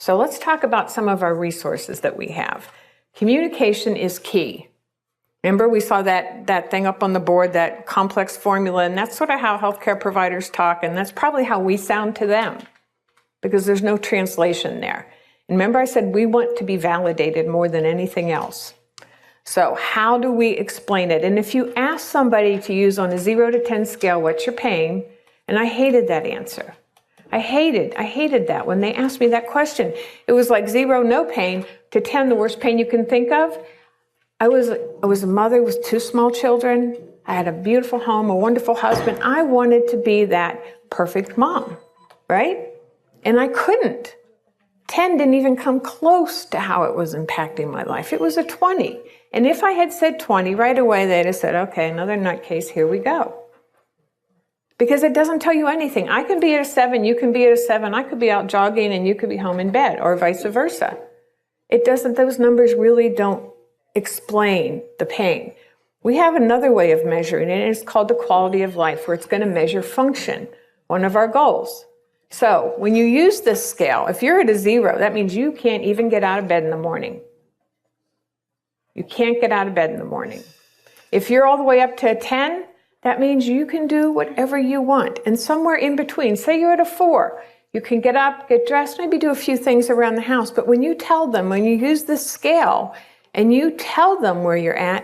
So let's talk about some of our resources that we have. Communication is key. Remember, we saw that thing up on the board, that complex formula, and that's sort of how healthcare providers talk, and that's probably how we sound to them, because there's no translation there. And remember I said we want to be validated more than anything else. So how do we explain it? And if you ask somebody to use on a 0 to 10 scale, what's your pain? And I hated that answer. I hated that when they asked me that question. It was like 0, no pain, to 10, the worst pain you can think of. I was a mother with 2 small children. I had a beautiful home, a wonderful husband. I wanted to be that perfect mom, right? And I couldn't. 10 didn't even come close to how it was impacting my life. It was a 20. And if I had said 20 right away, they'd have said, okay, another nutcase, here we go. Because it doesn't tell you anything. I can be at a 7, you can be at a 7, I could be out jogging and you could be home in bed, or vice versa. It doesn't, those numbers really don't explain the pain. We have another way of measuring it, and it's called the quality of life, where it's going to measure function, one of our goals. So when you use this scale, if you're at a 0, that means you can't even get out of bed in the morning. You can't get out of bed in the morning. If you're all the way up to a 10, that means you can do whatever you want. And somewhere in between, say you're at a 4, you can get up, get dressed, maybe do a few things around the house. But when you tell them, when you use this scale and you tell them where you're at,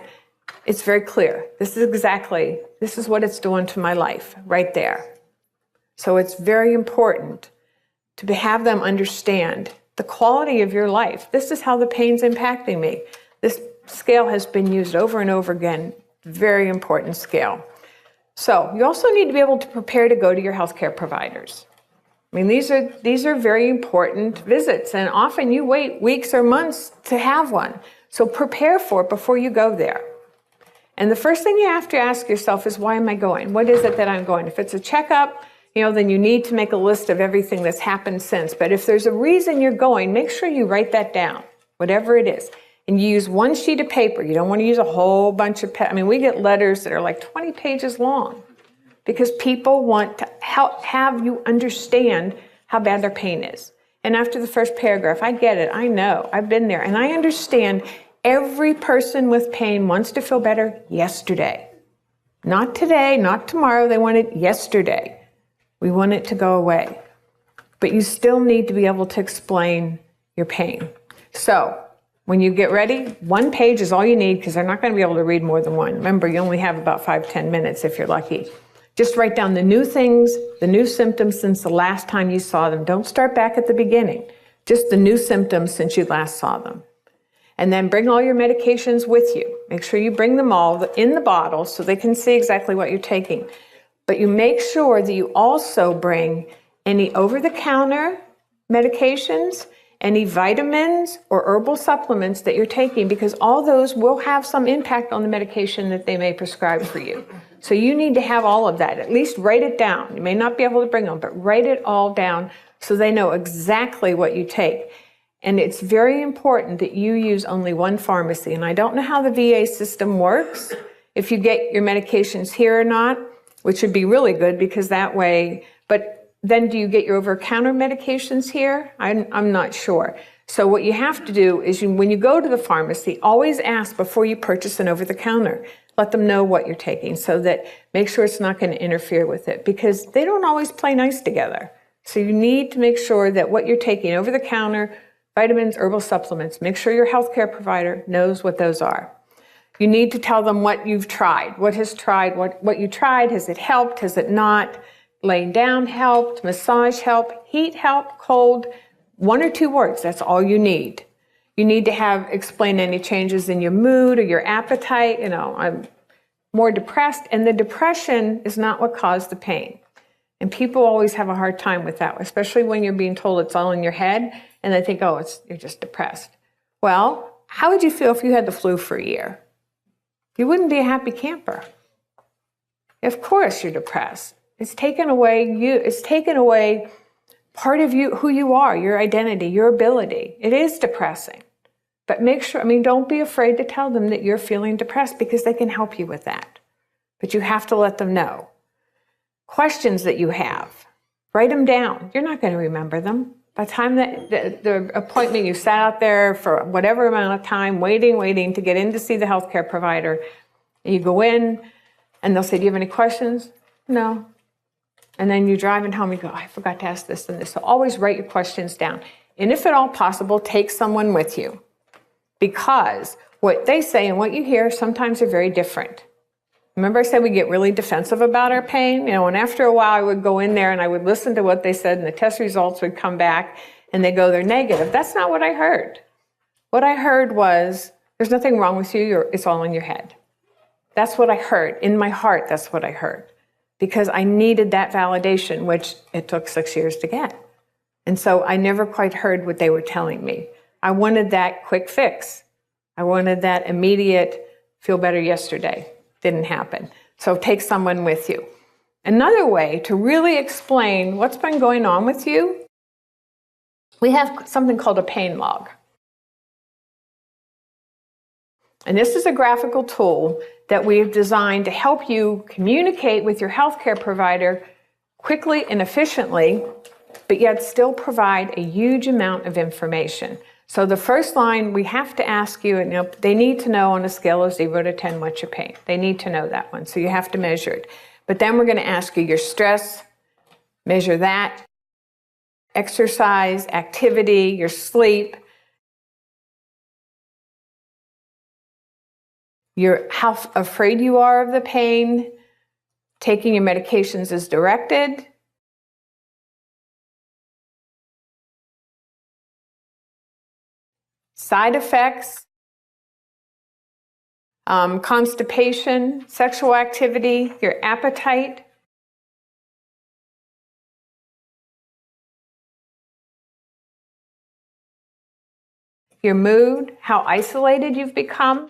it's very clear. This is what it's doing to my life right there. So it's very important to have them understand the quality of your life. This is how the pain's impacting me. This scale has been used over and over again. Very important scale. So you also need to be able to prepare to go to your healthcare providers. I mean, these are very important visits, and often you wait weeks or months to have one. So prepare for it before you go there. And the first thing you have to ask yourself is, why am I going? What is it that I'm going? If it's a checkup, then you need to make a list of everything that's happened since. But if there's a reason you're going, make sure you write that down, whatever it is. And you use one sheet of paper. You don't want to use a whole bunch of we get letters that are like 20 pages long, because people want to have you understand how bad their pain is. And after the first paragraph, I get it, I know, I've been there, and I understand every person with pain wants to feel better yesterday. Not today, not tomorrow, they want it yesterday. We want it to go away. But you still need to be able to explain your pain. So when you get ready, 1 page is all you need, because they're not going to be able to read more than 1. Remember, you only have about 5-10 minutes if you're lucky. Just write down the new things, the new symptoms since the last time you saw them. Don't start back at the beginning. Just the new symptoms since you last saw them. And then bring all your medications with you. Make sure you bring them all in the bottle so they can see exactly what you're taking. But you make sure that you also bring any over-the-counter medications, any vitamins or herbal supplements that you're taking, because all those will have some impact on the medication that they may prescribe for you. So you need to have all of that. At least write it down. You may not be able to bring them, but write it all down so they know exactly what you take. And it's very important that you use only one pharmacy. And I don't know how the VA system works, if you get your medications here or not, which would be really good, because that way, but then do you get your over-the-counter medications here? I'm not sure. So what you have to do is when you go to the pharmacy, always ask before you purchase an over-the-counter. Let them know what you're taking, so that make sure it's not going to interfere with it, because they don't always play nice together. So you need to make sure that what you're taking over the counter, vitamins, herbal supplements, make sure your healthcare provider knows what those are. You need to tell them what you've tried, what you tried, has it helped, has it not? Laying down helped, massage helped, heat helped, cold, 1 or 2 words, that's all you need. You need to explain any changes in your mood or your appetite. I'm more depressed, and the depression is not what caused the pain. And people always have a hard time with that, especially when you're being told it's all in your head, and they think, oh, you're just depressed. Well, how would you feel if you had the flu for a year? You wouldn't be a happy camper. Of course you're depressed. It's taken away part of you, who you are, your identity, your ability. It is depressing. But make sure, don't be afraid to tell them that you're feeling depressed, because they can help you with that. But you have to let them know. Questions that you have, write them down. You're not going to remember them, By the time that the appointment, you sat out there for whatever amount of time, waiting to get in to see the healthcare provider. You go in, and they'll say, do you have any questions? No. And then you're driving home, you go, I forgot to ask this and this. So always write your questions down. And if at all possible, take someone with you. Because what they say and what you hear sometimes are very different. Remember I said we get really defensive about our pain? And after a while I would go in there and I would listen to what they said and the test results would come back and they go, they're negative. That's not what I heard. What I heard was, there's nothing wrong with you, it's all in your head. That's what I heard. In my heart, that's what I heard. Because I needed that validation, which it took 6 years to get. And so I never quite heard what they were telling me. I wanted that quick fix. I wanted that immediate, feel better yesterday. Didn't happen. So take someone with you. Another way to really explain what's been going on with you, we have something called a pain log. And this is a graphical tool that we've designed to help you communicate with your healthcare provider quickly and efficiently, but yet still provide a huge amount of information. So the first line, we have to ask you, and they need to know on a scale of 0 to 10 what's your pain. They need to know that one, so you have to measure it. But then we're going to ask you your stress, measure that, exercise, activity, your sleep, how afraid you are of the pain, taking your medications as directed, side effects, constipation, sexual activity, your appetite, your mood, how isolated you've become,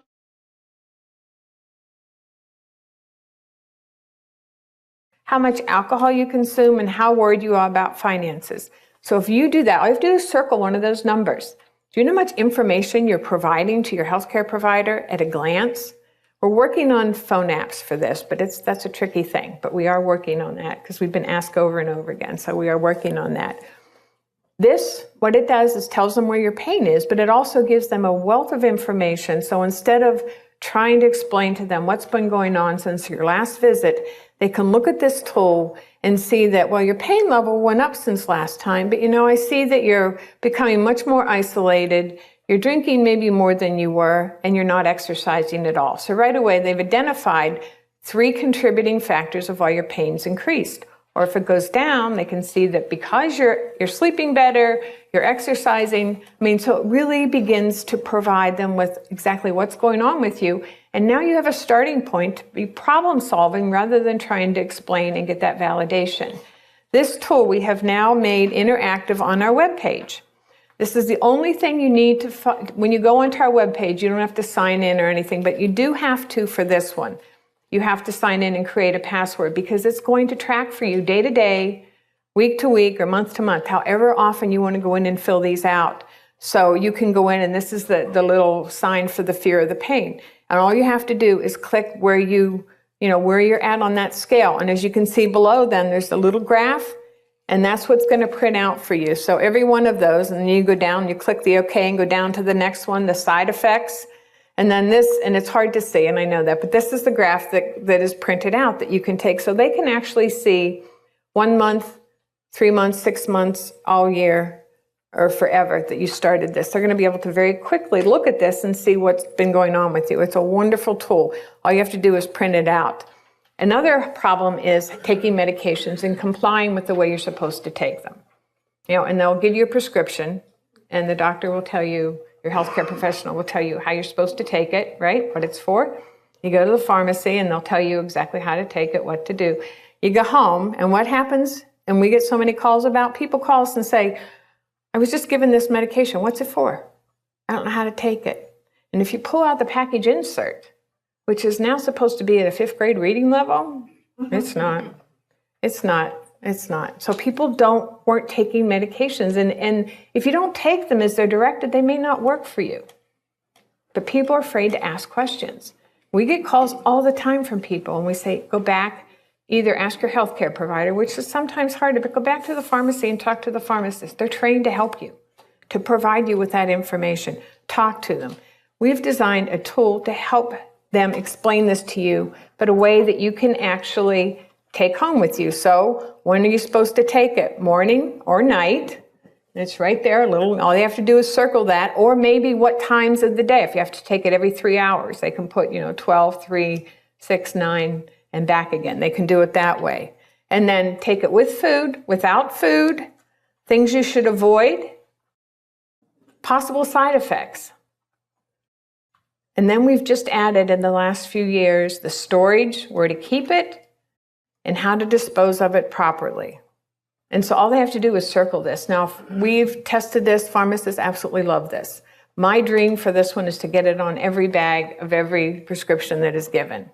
how much alcohol you consume, and how worried you are about finances. So if you do that, all you have to do is circle one of those numbers. Do you know how much information you're providing to your healthcare provider at a glance? We're working on phone apps for this, but that's a tricky thing. But we are working on that because we've been asked over and over again. So we are working on that. This, what it does is tells them where your pain is, but it also gives them a wealth of information. So instead of trying to explain to them what's been going on since your last visit, they can look at this tool and see that, well, your pain level went up since last time, but I see that you're becoming much more isolated, you're drinking maybe more than you were, and you're not exercising at all. So right away, they've identified 3 contributing factors of why your pain's increased. Or if it goes down, they can see that because you're sleeping better, you're exercising. So it really begins to provide them with exactly what's going on with you. And now you have a starting point to be problem solving rather than trying to explain and get that validation. This tool we have now made interactive on our webpage. This is the only thing you need to, when you go onto our webpage, you don't have to sign in or anything, but you do have to for this one. You have to sign in and create a password because it's going to track for you day to day, week to week, or month to month, however often you want to go in and fill these out. So you can go in, and this is the little sign for the fear of the pain. And all you have to do is click where where you're at on that scale. And as you can see below, then there's a little graph, and that's what's going to print out for you. So every one of those, and then you go down, you click the OK and go down to the next one, the side effects. And then this, and it's hard to see, and I know that, but this is the graph that is printed out that you can take. So they can actually see 1 month, 3 months, 6 months, all year, or forever that you started this. They're going to be able to very quickly look at this and see what's been going on with you. It's a wonderful tool. All you have to do is print it out. Another problem is taking medications and complying with the way you're supposed to take them. And they'll give you a prescription, and the doctor will tell you, your healthcare professional will tell you how you're supposed to take it, right? What it's for. You go to the pharmacy and they'll tell you exactly how to take it, what to do. You go home, and what happens? And we get so many calls about, people call us and say, I was just given this medication. What's it for? I don't know how to take it. And if you pull out the package insert, which is now supposed to be at a 5th grade reading level, it's not. It's not. It's not. So people weren't taking medications. And if you don't take them as they're directed, they may not work for you. But people are afraid to ask questions. We get calls all the time from people, and we say, go back either ask your healthcare provider, which is sometimes hard, but go back to the pharmacy and talk to the pharmacist. They're trained to help you, to provide you with that information. Talk to them. We've designed a tool to help them explain this to you, but a way that you can actually take home with you. So when are you supposed to take it? Morning or night? It's right there, all you have to do is circle that, or maybe what times of the day. If you have to take it every 3 hours, they can put, 12, 3, 6, 9, and back again. They can do it that way. And then take it with food, without food, things you should avoid, possible side effects. And then we've just added in the last few years the storage, where to keep it, and how to dispose of it properly. And so all they have to do is circle this. Now, we've tested this. Pharmacists absolutely love this. My dream for this one is to get it on every bag of every prescription that is given.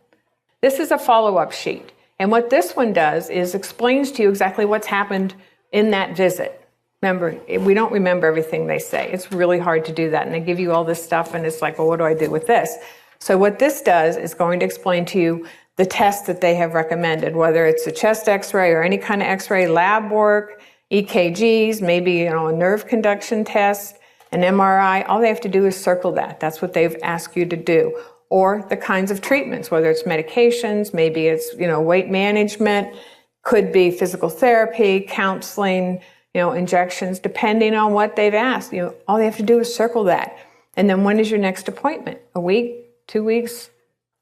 This is a follow-up sheet. And what this one does is explains to you exactly what's happened in that visit. Remember, we don't remember everything they say. It's really hard to do that. And they give you all this stuff, and it's like, well, what do I do with this? So what this does is going to explain to you the tests that they have recommended, whether it's a chest x-ray or any kind of x-ray, lab work, EKGs, maybe a nerve conduction test, an MRI. All they have to do is circle that. That's what they've asked you to do. Or the kinds of treatments, whether it's medications, maybe it's weight management, could be physical therapy, counseling, injections, depending on what they've asked. All they have to do is circle that. And then when is your next appointment? A week, 2 weeks,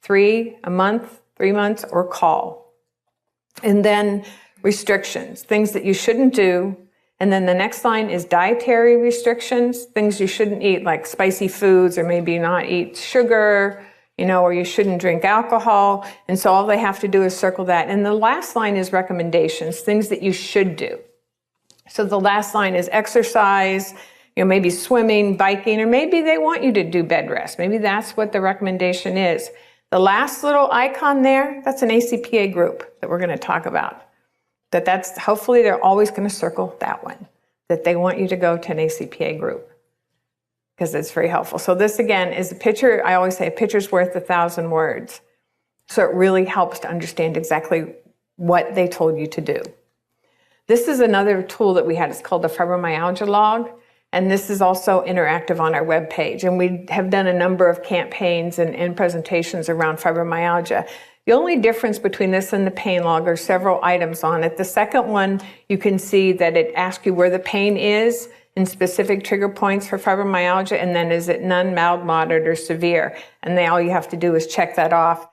3, a month, 3 months, or call. And then restrictions, things that you shouldn't do. And then the next line is dietary restrictions, things you shouldn't eat, like spicy foods, or maybe not eat sugar, or you shouldn't drink alcohol. And so all they have to do is circle that. And the last line is recommendations, things that you should do. So the last line is exercise, maybe swimming, biking, or maybe they want you to do bed rest. Maybe that's what the recommendation is. The last little icon there, that's an ACPA group that we're going to talk about. That's hopefully they're always going to circle that one, that they want you to go to an ACPA group, because it's very helpful. So this again is a picture. I always say a picture's worth 1,000 words. So it really helps to understand exactly what they told you to do. This is another tool that we had. It's called the fibromyalgia log. And this is also interactive on our webpage. And we have done a number of campaigns and presentations around fibromyalgia. The only difference between this and the pain log are several items on it. The second one, you can see that it asks you where the pain is and specific trigger points for fibromyalgia, and then is it none, mild, moderate, or severe? And then all you have to do is check that off.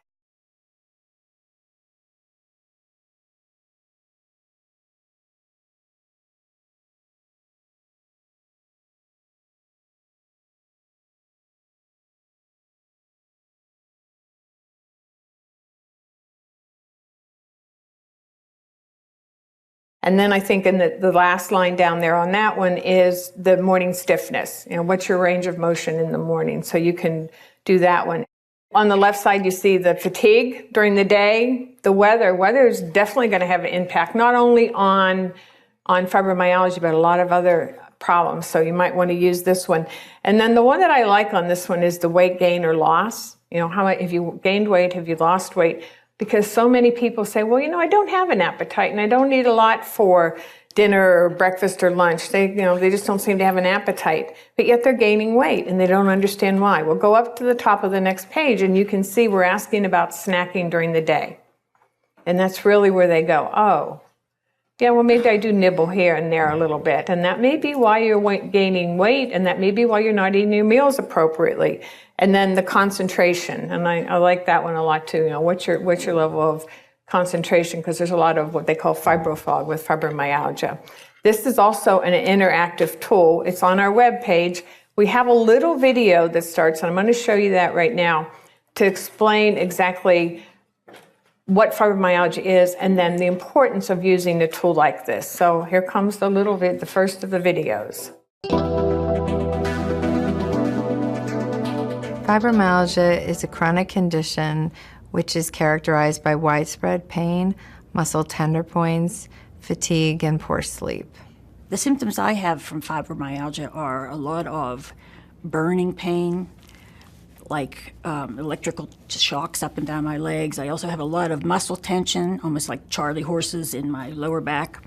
And then I think in the last line down there on that one is the morning stiffness. What's your range of motion in the morning? So you can do that one. On the left side, you see the fatigue during the day, the weather. Weather is definitely going to have an impact, not only on fibromyalgia, but a lot of other problems. So you might want to use this one. And then the one that I like on this one is the weight gain or loss. How much, if you gained weight, have you lost weight? Because so many people say, well, I don't have an appetite and I don't eat a lot for dinner or breakfast or lunch. They just don't seem to have an appetite, but yet they're gaining weight and they don't understand why. We'll go up to the top of the next page and you can see we're asking about snacking during the day. And that's really where they go, oh, yeah, well, maybe I do nibble here and there a little bit. And that may be why you're gaining weight, and that may be why you're not eating your meals appropriately. And then the concentration, and I like that one a lot too. What's your level of concentration? Because there's a lot of what they call fibrofog with fibromyalgia. This is also an interactive tool. It's on our webpage. We have a little video that starts, and I'm going to show you that right now to explain exactly what fibromyalgia is, and then the importance of using a tool like this. So here comes the first of the videos. Fibromyalgia is a chronic condition which is characterized by widespread pain, muscle tender points, fatigue, and poor sleep. The symptoms I have from fibromyalgia are a lot of burning pain, like electrical shocks up and down my legs. I also have a lot of muscle tension, almost like Charlie horses in my lower back.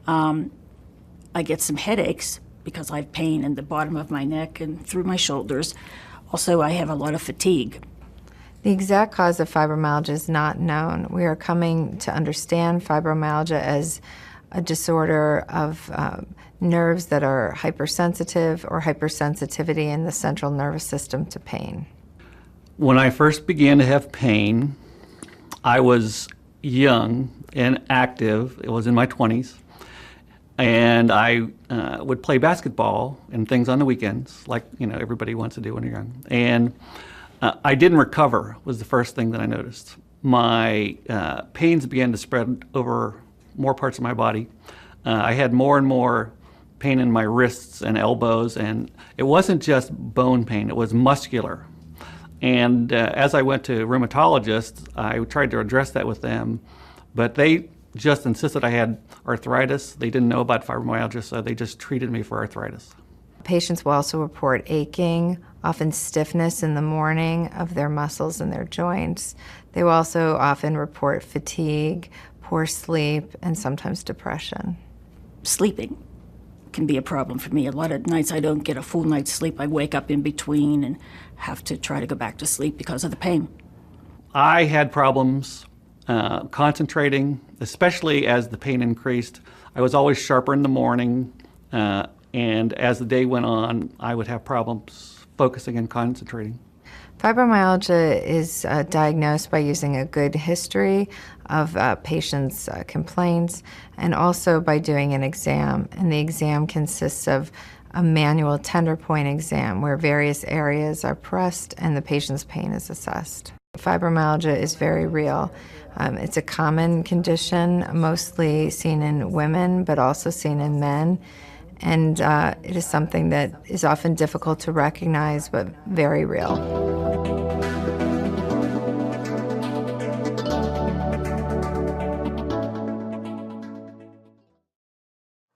I get some headaches because I have pain in the bottom of my neck and through my shoulders. Also, I have a lot of fatigue. The exact cause of fibromyalgia is not known. We are coming to understand fibromyalgia as a disorder of nerves that are hypersensitive or hypersensitivity in the central nervous system to pain. When I first began to have pain, I was young and active. It was in my 20s. And I would play basketball and things on the weekends, like everybody wants to do when you're young. And I didn't recover, was the first thing that I noticed. My pains began to spread over more parts of my body. I had more and more pain in my wrists and elbows, and it wasn't just bone pain, it was muscular. And as I went to rheumatologists, I tried to address that with them, but they just insisted I had arthritis. They didn't know about fibromyalgia, so they just treated me for arthritis. Patients will also report aching, often stiffness in the morning of their muscles and their joints. They will also often report fatigue, poor sleep, and sometimes depression. Sleeping can be a problem for me. A lot of nights I don't get a full night's sleep. I wake up in between and have to try to go back to sleep because of the pain. I had problems concentrating, especially as the pain increased. I was always sharper in the morning, and as the day went on, I would have problems focusing and concentrating. Fibromyalgia is diagnosed by using a good history of patients' complaints and also by doing an exam. And the exam consists of a manual tender point exam where various areas are pressed and the patient's pain is assessed. Fibromyalgia is very real. It's a common condition, mostly seen in women, but also seen in men. And it is something that is often difficult to recognize, but very real.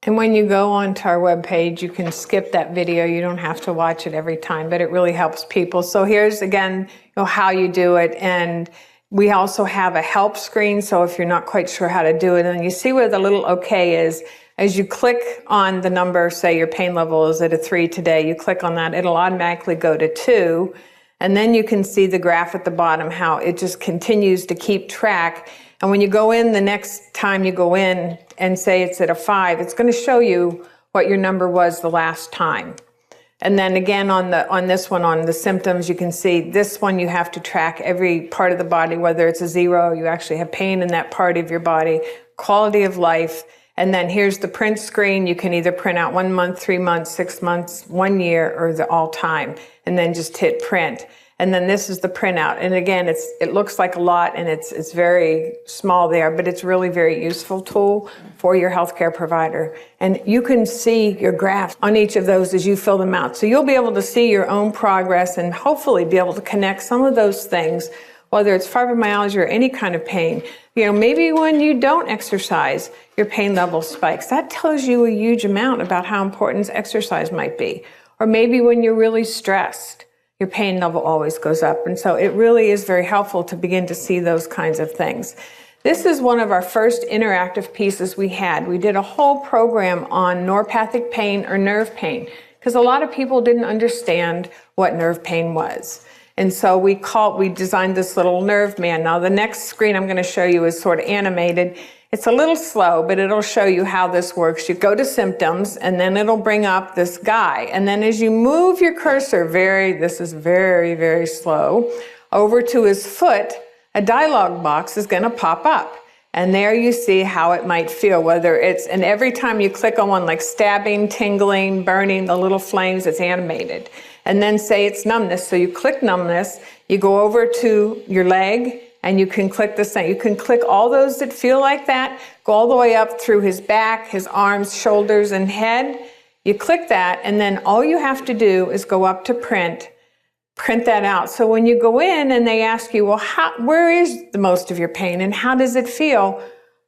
And when you go onto our webpage, you can skip that video. You don't have to watch it every time, but it really helps people. So here's again, how you do it. And we also have a help screen. So if you're not quite sure how to do it, and you see where the little OK is, as you click on the number, say your pain level is at a 3 today, you click on that, it'll automatically go to 2. And then you can see the graph at the bottom, how it just continues to keep track. And when you go in the next time you go in and say it's at a 5, it's going to show you what your number was the last time. And then again on this one, on the symptoms, you can see this one you have to track every part of the body, whether it's a 0, you actually have pain in that part of your body, quality of life. And then here's the print screen. You can either print out 1 month, 3 months, 6 months, 1 year, or the all time, and then just hit print. And then this is the printout. And again, it looks like a lot and it's very small there, but it's really very useful tool for your healthcare provider. And you can see your graphs on each of those as you fill them out. So you'll be able to see your own progress and hopefully be able to connect some of those things, whether it's fibromyalgia or any kind of pain. Maybe when you don't exercise, your pain level spikes. That tells you a huge amount about how important exercise might be. Or maybe when you're really stressed, your pain level always goes up. And so it really is very helpful to begin to see those kinds of things. This is one of our first interactive pieces we had. We did a whole program on neuropathic pain or nerve pain, because a lot of people didn't understand what nerve pain was. And so we designed this little nerve man. Now the next screen I'm going to show you is sort of animated. It's a little slow, but it'll show you how this works. You go to symptoms, and then it'll bring up this guy. And then as you move your cursor, this is very, very slow, over to his foot, a dialog box is going to pop up. And there you see how it might feel, and every time you click on one, like stabbing, tingling, burning, the little flames, it's animated. And then say it's numbness. So you click numbness, you go over to your leg, and you can click the same. You can click all those that feel like that, go all the way up through his back, his arms, shoulders, and head. You click that, and then all you have to do is go up to print that out. So when you go in and they ask you, well, where is the most of your pain and how does it feel?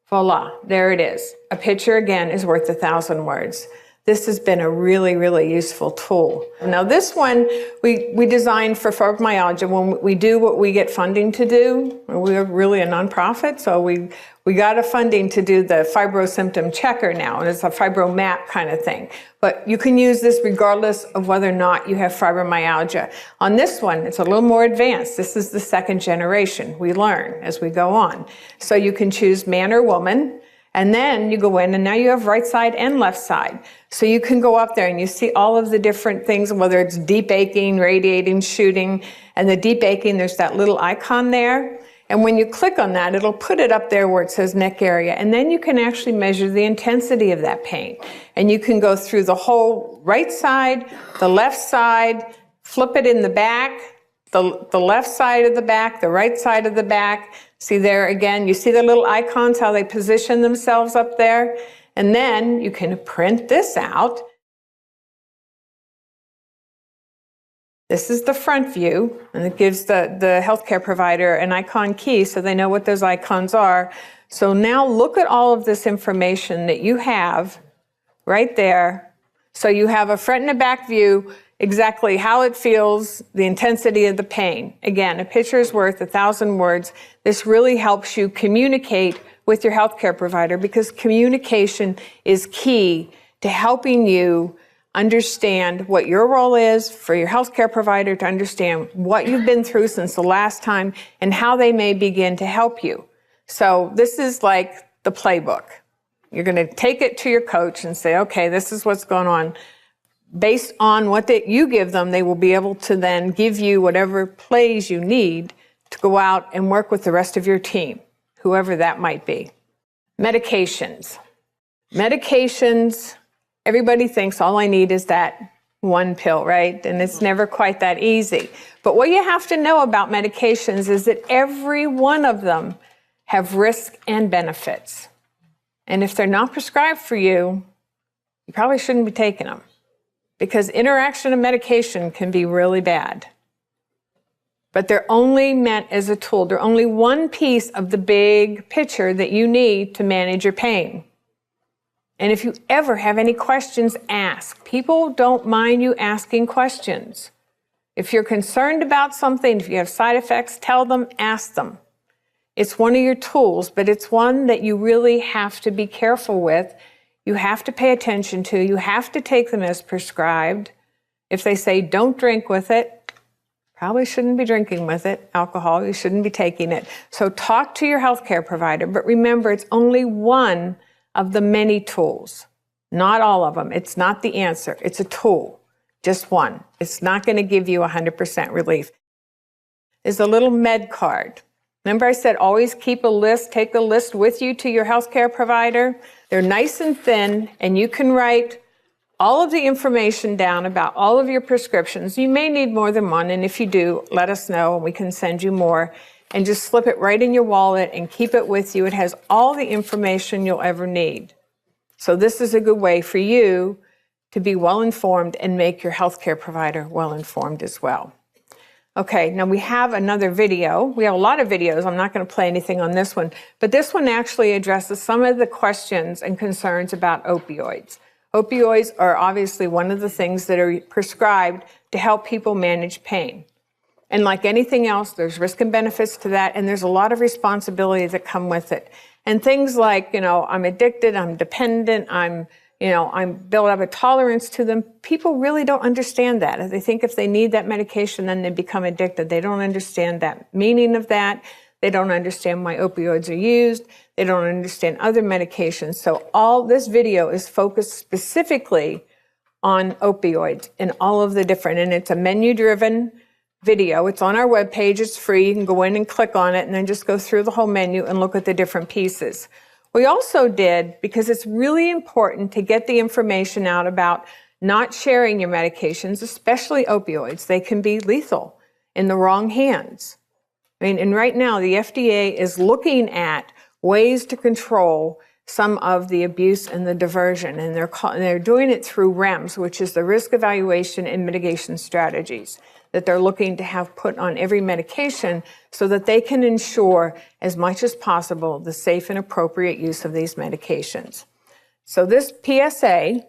Voila, there it is. A picture, again, is worth 1,000 words. this has been a really, really useful tool. Now this one we designed for fibromyalgia when we do what we get funding to do. We're really a nonprofit, so we got a funding to do the fibro symptom checker now, and it's a fibro map kind of thing. But you can use this regardless of whether or not you have fibromyalgia. On this one, it's a little more advanced. This is the second generation. We learn as we go on. So you can choose man or woman, and then you go in and now you have right side and left side. So you can go up there and you see all of the different things, whether it's deep aching, radiating, shooting, and the deep aching, there's that little icon there. And when you click on that, it'll put it up there where it says neck area. And then you can actually measure the intensity of that pain. And you can go through the whole right side, the left side, flip it in the back, the left side of the back, the right side of the back. See there again, you see the little icons, how they position themselves up there? And then you can print this out. This is the front view, and it gives the healthcare provider an icon key so they know what those icons are. So now look at all of this information that you have right there. So you have a front and a back view, exactly how it feels, the intensity of the pain. Again, a picture is worth 1,000 words. This really helps you communicate with your healthcare provider because communication is key to helping you understand what your role is for your healthcare provider to understand what you've been through since the last time and how they may begin to help you. So this is like the playbook. You're going to take it to your coach and say, okay, this is what's going on. Based on what you give them, they will be able to then give you whatever plays you need to go out and work with the rest of your team, whoever that might be. Medications. Medications, everybody thinks all I need is that one pill, right? And it's never quite that easy. But what you have to know about medications is that every one of them have risk and benefits. And if they're not prescribed for you, you probably shouldn't be taking them, because interaction of medication can be really bad. But they're only meant as a tool. They're only one piece of the big picture that you need to manage your pain. And if you ever have any questions, ask. People don't mind you asking questions. If you're concerned about something, if you have side effects, tell them, ask them. It's one of your tools, but it's one that you really have to be careful with. You have to pay attention to. You have to take them as prescribed. If they say don't drink with it, probably shouldn't be drinking with it. Alcohol, you shouldn't be taking it. So talk to your healthcare provider, but remember it's only one of the many tools. Not all of them. It's not the answer. It's a tool, just one. It's not going to give you 100% relief. There's a little med card. Remember I said always keep a list, take the list with you to your healthcare provider. They're nice and thin, and you can write all of the information down about all of your prescriptions. You may need more than one, and if you do, let us know and we can send you more. And just slip it right in your wallet and keep it with you. It has all the information you'll ever need. So this is a good way for you to be well-informed and make your healthcare provider well-informed as well. Okay, now we have another video. We have a lot of videos. I'm not going to play anything on this one, but this one actually addresses some of the questions and concerns about opioids. Opioids are obviously one of the things that are prescribed to help people manage pain. And like anything else, there's risk and benefits to that, and there's a lot of responsibility that come with it. And things like, I'm addicted, I'm dependent, I'm built up a tolerance to them. People really don't understand that. They think if they need that medication, then they become addicted. They don't understand that meaning of that. They don't understand why opioids are used. They don't understand other medications. So all this video is focused specifically on opioids and all of the different, and it's a menu-driven video. It's on our webpage. It's free. You can go in and click on it and then just go through the whole menu and look at the different pieces. We also did, because it's really important to get the information out about not sharing your medications, especially opioids. They can be lethal in the wrong hands. And right now the FDA is looking at ways to control some of the abuse and the diversion, and they're doing it through REMS, which is the risk evaluation and mitigation strategies that they're looking to have put on every medication so that they can ensure as much as possible the safe and appropriate use of these medications. So this PSA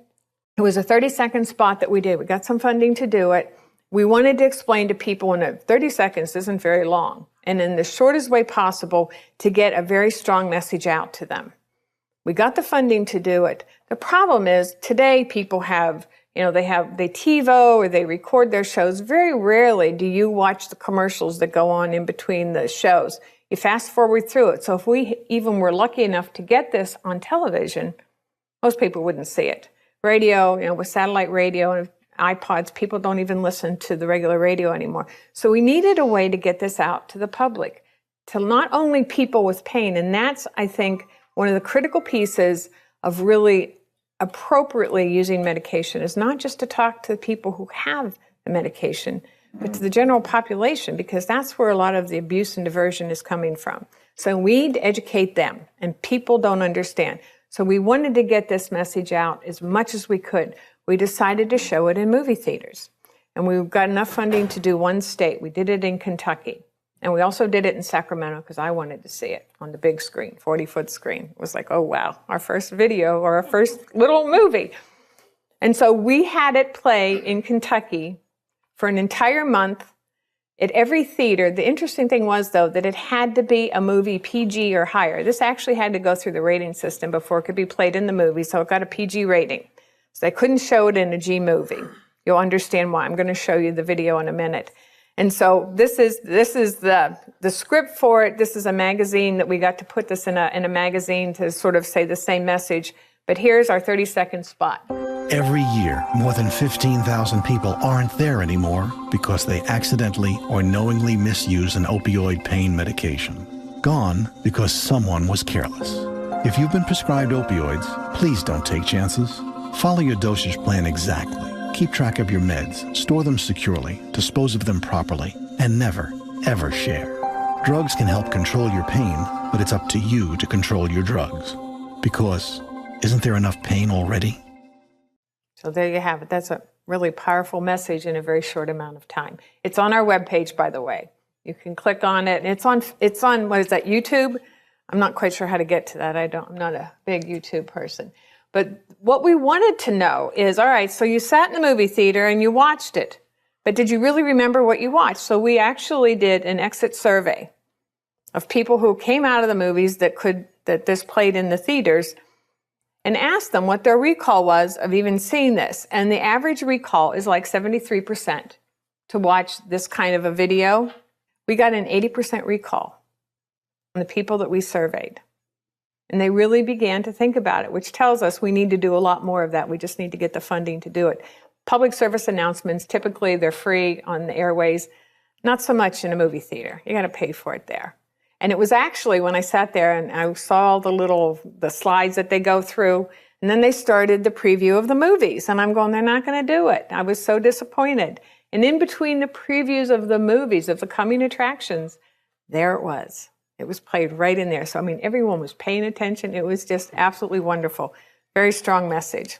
It was a 30-second spot that we did. We got some funding to do it. We wanted to explain to people, and 30 seconds isn't very long, and in the shortest way possible to get a very strong message out to them. We got the funding to do it. The problem is today people have, they TiVo or they record their shows. Very rarely do you watch the commercials that go on in between the shows. You fast forward through it. So if we even were lucky enough to get this on television, most people wouldn't see it. Radio, with satellite radio and iPods, people don't even listen to the regular radio anymore. So we needed a way to get this out to the public, to not only people with pain, and that's, I think, one of the critical pieces of really appropriately using medication is not just to talk to the people who have the medication, but to the general population, because that's where a lot of the abuse and diversion is coming from. So we need to educate them, and people don't understand. So we wanted to get this message out as much as we could. We decided to show it in movie theaters, and we got enough funding to do one state. We did it in Kentucky, and we also did it in Sacramento because I wanted to see it on the big screen, 40-foot screen. It was like, oh, wow, our first video or our first little movie. And so we had it play in Kentucky for an entire month at every theater. The interesting thing was, though, that it had to be a movie PG or higher. This actually had to go through the rating system before it could be played in the movie, so it got a PG rating. So they couldn't show it in a G movie. You'll understand why. I'm going to show you the video in a minute. And so this is the script for it. This is a magazine that we got to put this in a magazine to sort of say the same message. But here's our 30-second spot. Every year, more than 15,000 people aren't there anymore because they accidentally or knowingly misuse an opioid pain medication. Gone because someone was careless. If you've been prescribed opioids, please don't take chances. Follow your dosage plan exactly. Keep track of your meds, store them securely, dispose of them properly, and never, ever share. Drugs can help control your pain, but it's up to you to control your drugs. Because isn't there enough pain already? So there you have it. That's a really powerful message in a very short amount of time. It's on our webpage, by the way. You can click on it. It's on what is that, YouTube? I'm not quite sure how to get to that. I'm not a big YouTube person. But what we wanted to know is, all right, so you sat in the movie theater and you watched it, but did you really remember what you watched? So we actually did an exit survey of people who came out of the movies that this played in the theaters, and asked them what their recall was of even seeing this. And the average recall is like 73% to watch this kind of a video. We got an 80% recall from the people that we surveyed. And they really began to think about it, which tells us we need to do a lot more of that. We just need to get the funding to do it. Public service announcements, typically they're free on the airways, not so much in a movie theater. You got to pay for it there. And it was actually when I sat there and I saw the slides that they go through, and then they started the preview of the movies. And I'm going, they're not going to do it. I was so disappointed. And in between the previews of the movies, of the coming attractions, there it was. It was played right in there. So, I mean, everyone was paying attention. It was just absolutely wonderful. Very strong message.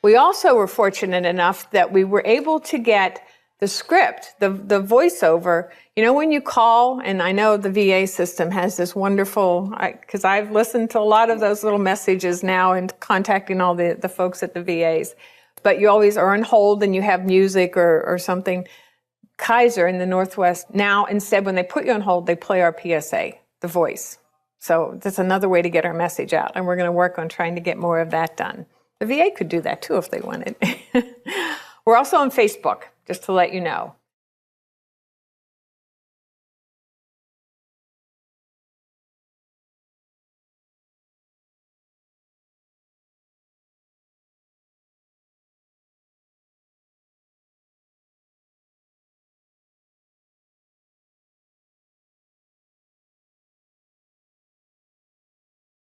We also were fortunate enough that we were able to get the script, the voiceover. You know, when you call, and I know the VA system has this wonderful, because I've listened to a lot of those little messages now and contacting all the folks at the VAs, but you always are on hold and you have music or something. Kaiser in the Northwest, now instead when they put you on hold, they play our PSA, the voice. So that's another way to get our message out, and we're going to work on trying to get more of that done. The VA could do that too if they wanted. We're also on Facebook, just to let you know.